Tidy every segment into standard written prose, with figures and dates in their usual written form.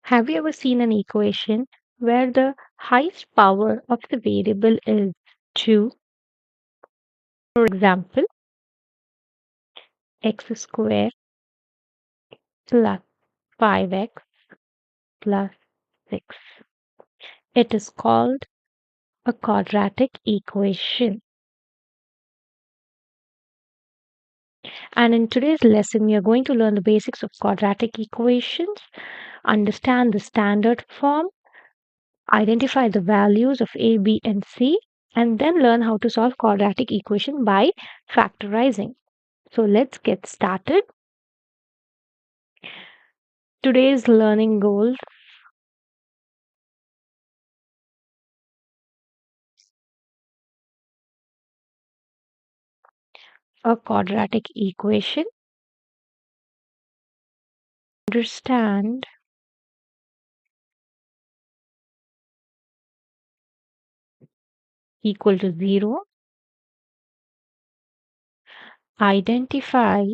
Have you ever seen an equation where the highest power of the variable is 2? For example, x squared plus 5x plus 6. It is called a quadratic equation. And in today's lesson, we are going to learn the basics of quadratic equations, understand the standard form, identify the values of a, b, and c, and then learn how to solve quadratic equation by factorizing. So let's get started. Today's learning goal: a quadratic equation, understand equal to 0, identify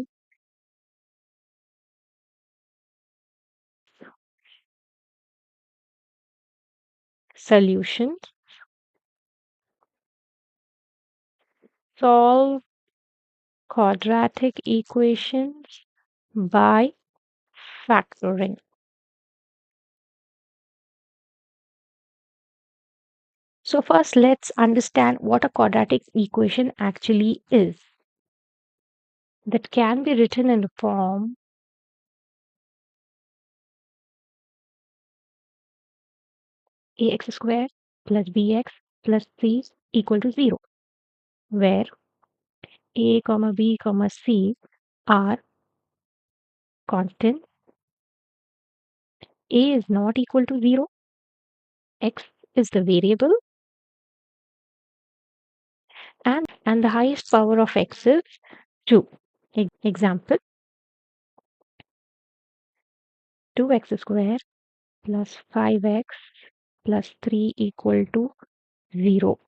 solutions, solve quadratic equations by factoring. So first let's understand what a quadratic equation actually is. That can be written in the form ax squared plus bx plus c equal to 0, where a, comma b, comma c are constant, a is not equal to 0, x is the variable, and the highest power of x is 2. Example, 2x squared plus 5x plus 3 equal to 0.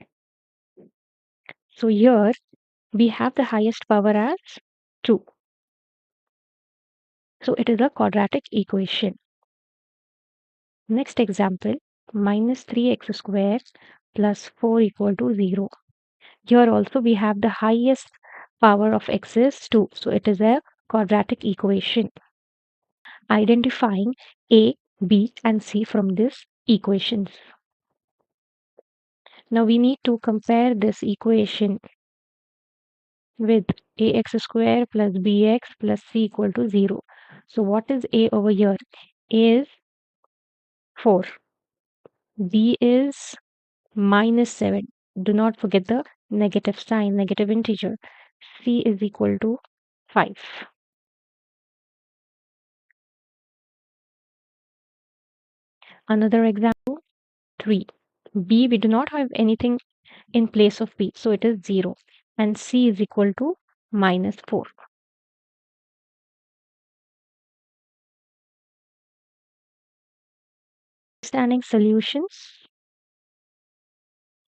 So here we have the highest power as 2. So it is a quadratic equation. Next example, minus 3x squared plus 4 equal to 0. Here also we have the highest power of x is 2. So it is a quadratic equation. Identifying a, b, and c from these equations. Now we need to compare this equation with ax square plus bx plus c equal to 0. So what is a over here? A is 4. B is minus 7. Do not forget the negative sign, negative integer. C is equal to 5. Another example, 3. B, we do not have anything in place of B, so it is 0. And C is equal to minus 4. Understanding solutions,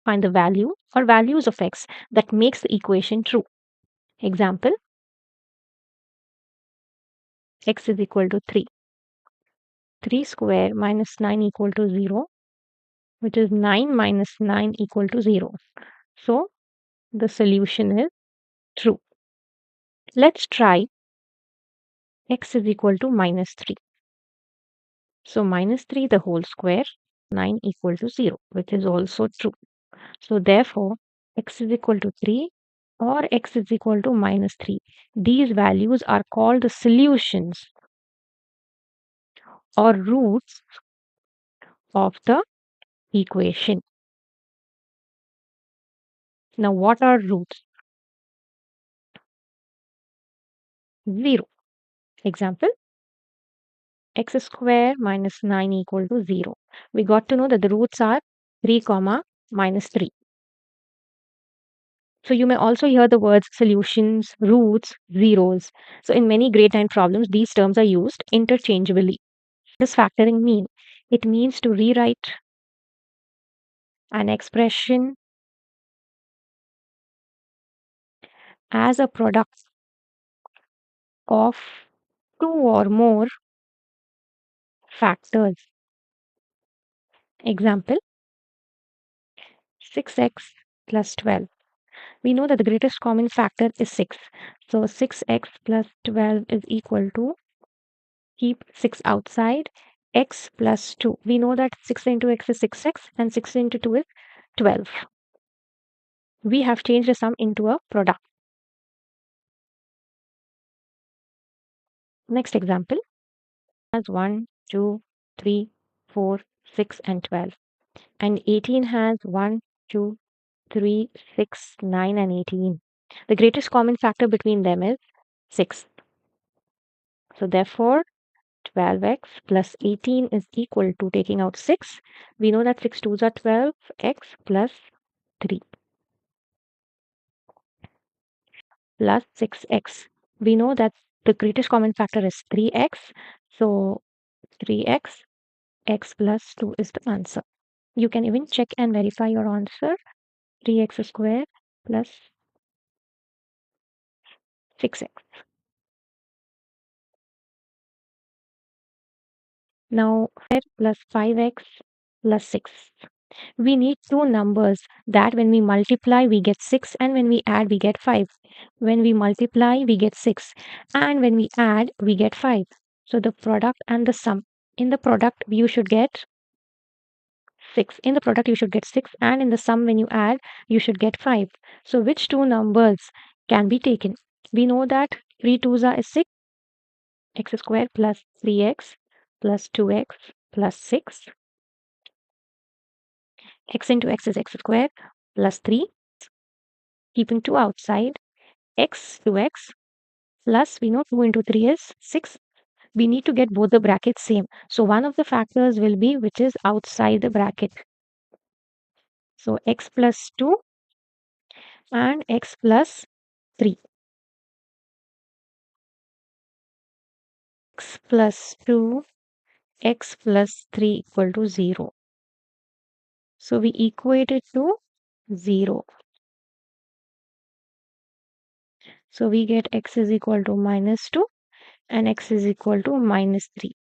find the value or values of x that makes the equation true. Example, x is equal to 3. 3 square minus 9 equal to 0, which is 9 minus 9 equal to 0. So the solution is true. Let's try x is equal to minus 3. So minus 3 the whole square, 9 equal to 0, which is also true. So therefore, x is equal to 3 or x is equal to minus 3. These values are called the solutions or roots of the equation. Now what are roots? 0. Example, x square minus 9 equal to 0. We got to know that the roots are 3 comma minus 3. So you may also hear the words solutions, roots, zeros. So in many grade 9 problems, these terms are used interchangeably. What does factoring mean? It means to rewrite an expression as a product of two or more factors. Example 6x plus 12. We know that the greatest common factor is 6. So 6x plus 12 is equal to, keep 6 outside, x plus 2. We know that 6 into x is 6x and 6 into 2 is 12. We have changed the sum into a product. Next example has 1, 2, 3, 4, 6 and 12. And 18 has 1, 2, 3, 6, 9 and 18. The greatest common factor between them is 6. So therefore 12x plus 18 is equal to, taking out 6. We know that 6 2s are 12, x plus 3 plus 6x. We know that the greatest common factor is 3x. So 3x, x plus 2 is the answer. You can even check and verify your answer. 3x square plus 6x. Now plus 5x plus 6. We need two numbers that when we multiply we get 6 and when we add we get 5. When we multiply we get 6 and when we add we get 5. So the product and the sum. In the product you should get 6. In the product you should get 6 and in the sum when you add you should get 5. So which two numbers can be taken? We know that 3 2s are 6, x square plus 3x plus 2x plus 6. X into x is x square plus 3, keeping 2 outside, x to x plus, we know 2 into 3 is 6. We need to get both the brackets same. So one of the factors will be which is outside the bracket. So x plus 2 and x plus 3. X plus 2, x plus 3 equal to 0. So we equate it to 0. So we get x is equal to minus 2 and x is equal to minus 3.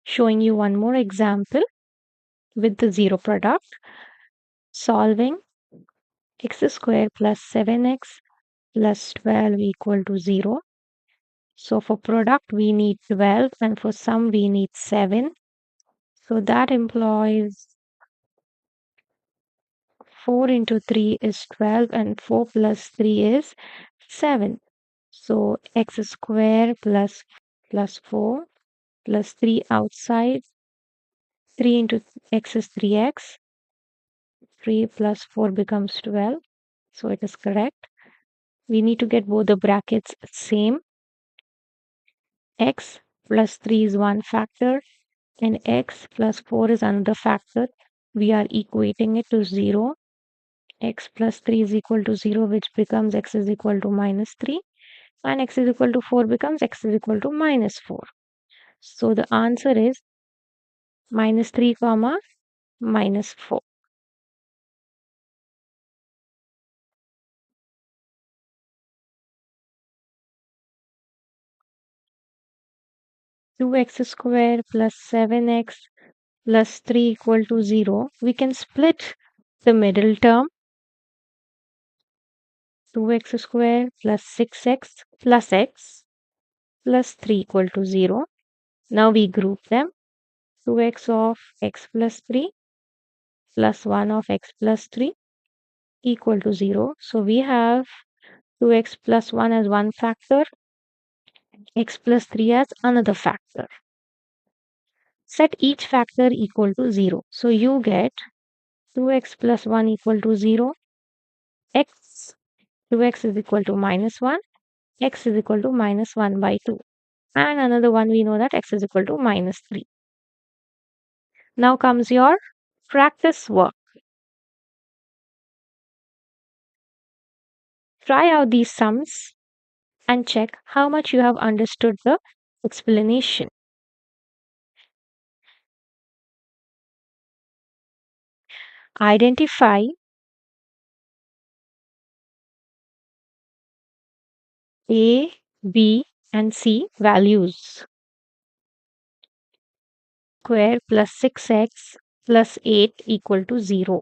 Showing you one more example with the zero product. Solving x square plus 7x plus 12 equal to 0. So for product we need 12 and for sum we need 7. So that implies 4 into 3 is 12 and 4 plus 3 is 7. So x square plus 4 plus 3 outside. 3 into x is 3x. 3 plus 4 becomes 12. So it is correct. We need to get both the brackets same. X plus 3 is one factor and x plus 4 is another factor. We are equating it to 0. X plus 3 is equal to 0, which becomes x is equal to minus 3, and x is equal to 4 becomes x is equal to minus 4. So the answer is minus 3 comma minus 4. 2x square plus 7x plus 3 equal to 0. We can split the middle term. 2x square plus 6x plus x plus 3 equal to 0. Now we group them. 2x of x plus 3 plus 1 of x plus 3 equal to 0. So we have 2x plus 1 as one factor, x plus 3 as another factor. Set each factor equal to 0. So you get 2x plus 1 equal to 0, x 2x is equal to minus 1, x is equal to minus 1 by 2. And another one we know that x is equal to minus 3. Now comes your practice work. Try out these sums and check how much you have understood the explanation. Identify A, B, and C values. Square plus 6x plus 8 equal to 0.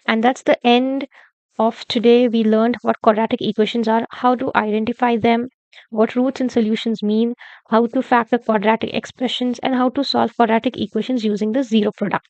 And that's the end of today. We learned what quadratic equations are, how to identify them, what roots and solutions mean, how to factor quadratic expressions, and how to solve quadratic equations using the zero product.